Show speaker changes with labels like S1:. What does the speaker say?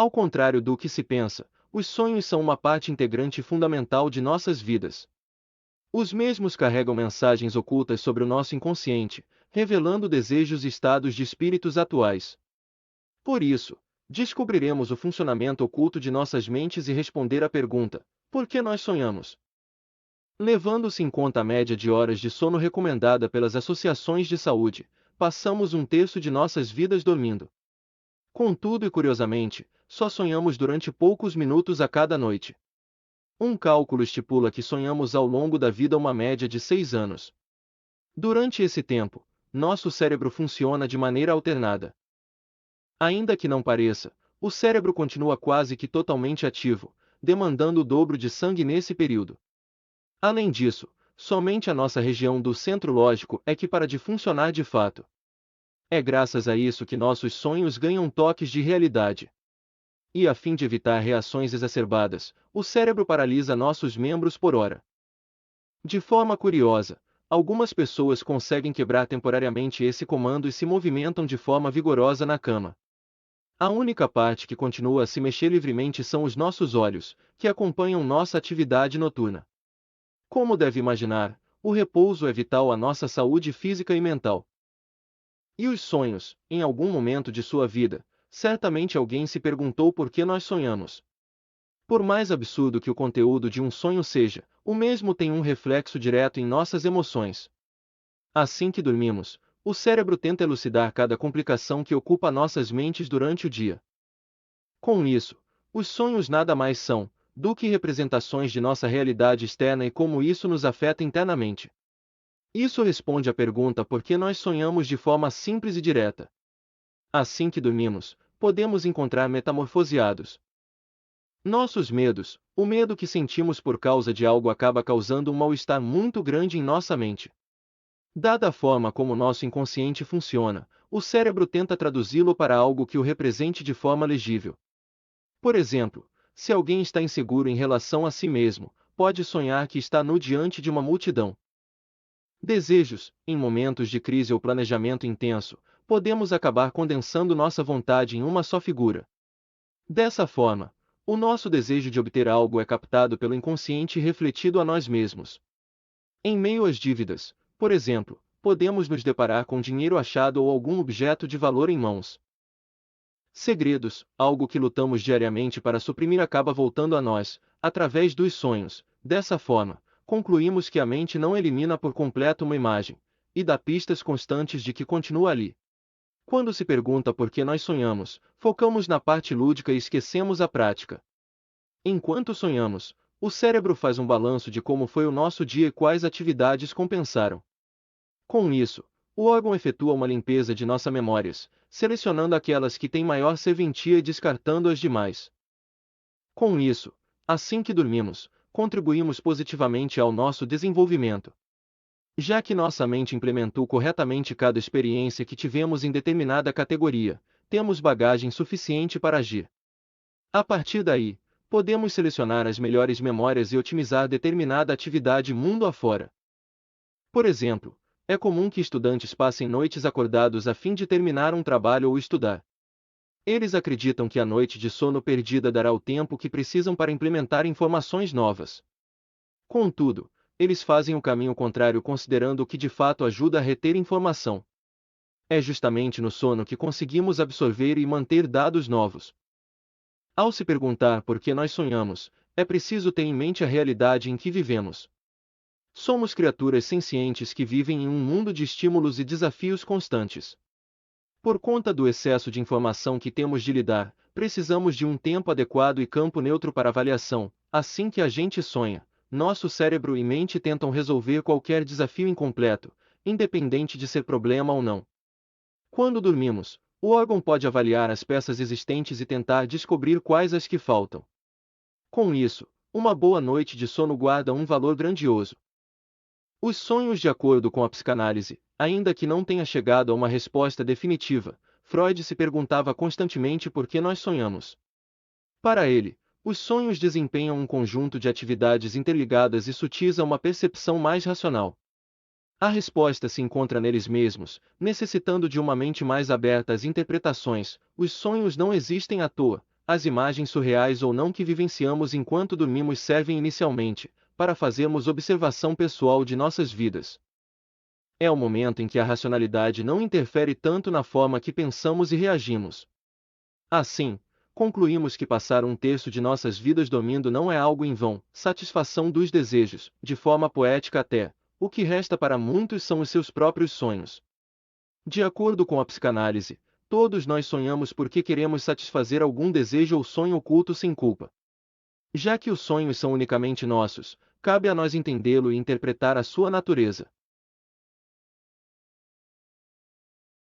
S1: Ao contrário do que se pensa, os sonhos são uma parte integrante fundamental de nossas vidas. Os mesmos carregam mensagens ocultas sobre o nosso inconsciente, revelando desejos e estados de espíritos atuais. Por isso, descobriremos o funcionamento oculto de nossas mentes e responder à pergunta: por que nós sonhamos? Levando-se em conta a média de horas de sono recomendada pelas associações de saúde, passamos um terço de nossas vidas dormindo. Contudo e curiosamente, só sonhamos durante poucos minutos a cada noite. Um cálculo estipula que sonhamos ao longo da vida uma média de 6 anos. Durante esse tempo, nosso cérebro funciona de maneira alternada. Ainda que não pareça, o cérebro continua quase que totalmente ativo, demandando o dobro de sangue nesse período. Além disso, somente a nossa região do centro lógico é que para de funcionar de fato. É graças a isso que nossos sonhos ganham toques de realidade. E a fim de evitar reações exacerbadas, o cérebro paralisa nossos membros por hora. De forma curiosa, algumas pessoas conseguem quebrar temporariamente esse comando e se movimentam de forma vigorosa na cama. A única parte que continua a se mexer livremente são os nossos olhos, que acompanham nossa atividade noturna. Como deve imaginar, o repouso é vital à nossa saúde física e mental. E os sonhos, em algum momento de sua vida, certamente alguém se perguntou por que nós sonhamos. Por mais absurdo que o conteúdo de um sonho seja, o mesmo tem um reflexo direto em nossas emoções. Assim que dormimos, o cérebro tenta elucidar cada complicação que ocupa nossas mentes durante o dia. Com isso, os sonhos nada mais são do que representações de nossa realidade externa e como isso nos afeta internamente. Isso responde à pergunta por que nós sonhamos de forma simples e direta. Assim que dormimos, podemos encontrar metamorfoseados. Nossos medos, o medo que sentimos por causa de algo acaba causando um mal-estar muito grande em nossa mente. Dada a forma como nosso inconsciente funciona, o cérebro tenta traduzi-lo para algo que o represente de forma legível. Por exemplo, se alguém está inseguro em relação a si mesmo, pode sonhar que está nu diante de uma multidão. Desejos, em momentos de crise ou planejamento intenso, podemos acabar condensando nossa vontade em uma só figura. Dessa forma, o nosso desejo de obter algo é captado pelo inconsciente e refletido a nós mesmos. Em meio às dívidas, por exemplo, podemos nos deparar com dinheiro achado ou algum objeto de valor em mãos. Segredos, algo que lutamos diariamente para suprimir acaba voltando a nós, através dos sonhos. Dessa forma, concluímos que a mente não elimina por completo uma imagem, e dá pistas constantes de que continua ali. Quando se pergunta por que nós sonhamos, focamos na parte lúdica e esquecemos a prática. Enquanto sonhamos, o cérebro faz um balanço de como foi o nosso dia e quais atividades compensaram. Com isso, o órgão efetua uma limpeza de nossas memórias, selecionando aquelas que têm maior serventia e descartando as demais. Com isso, assim que dormimos, contribuímos positivamente ao nosso desenvolvimento. Já que nossa mente implementou corretamente cada experiência que tivemos em determinada categoria, temos bagagem suficiente para agir. A partir daí, podemos selecionar as melhores memórias e otimizar determinada atividade mundo afora. Por exemplo, é comum que estudantes passem noites acordados a fim de terminar um trabalho ou estudar. Eles acreditam que a noite de sono perdida dará o tempo que precisam para implementar informações novas. Contudo, eles fazem o caminho contrário considerando o que de fato ajuda a reter informação. É justamente no sono que conseguimos absorver e manter dados novos. Ao se perguntar por que nós sonhamos, é preciso ter em mente a realidade em que vivemos. Somos criaturas sencientes que vivem em um mundo de estímulos e desafios constantes. Por conta do excesso de informação que temos de lidar, precisamos de um tempo adequado e campo neutro para avaliação. Assim que a gente sonha, nosso cérebro e mente tentam resolver qualquer desafio incompleto, independente de ser problema ou não. Quando dormimos, o órgão pode avaliar as peças existentes e tentar descobrir quais as que faltam. Com isso, uma boa noite de sono guarda um valor grandioso. Os sonhos, de acordo com a psicanálise, ainda que não tenha chegado a uma resposta definitiva, Freud se perguntava constantemente por que nós sonhamos. Para ele, os sonhos desempenham um conjunto de atividades interligadas e sutis a uma percepção mais racional. A resposta se encontra neles mesmos, necessitando de uma mente mais aberta às interpretações. Os sonhos não existem à toa, As imagens surreais ou não que vivenciamos enquanto dormimos servem inicialmente para fazermos observação pessoal de nossas vidas. É o momento em que a racionalidade não interfere tanto na forma que pensamos e reagimos. Assim, concluímos que passar um terço de nossas vidas dormindo não é algo em vão, satisfação dos desejos, de forma poética até, o que resta para muitos são os seus próprios sonhos. De acordo com a psicanálise, todos nós sonhamos porque queremos satisfazer algum desejo ou sonho oculto sem culpa. Já que os sonhos são unicamente nossos, cabe a nós entendê-lo e interpretar a sua natureza.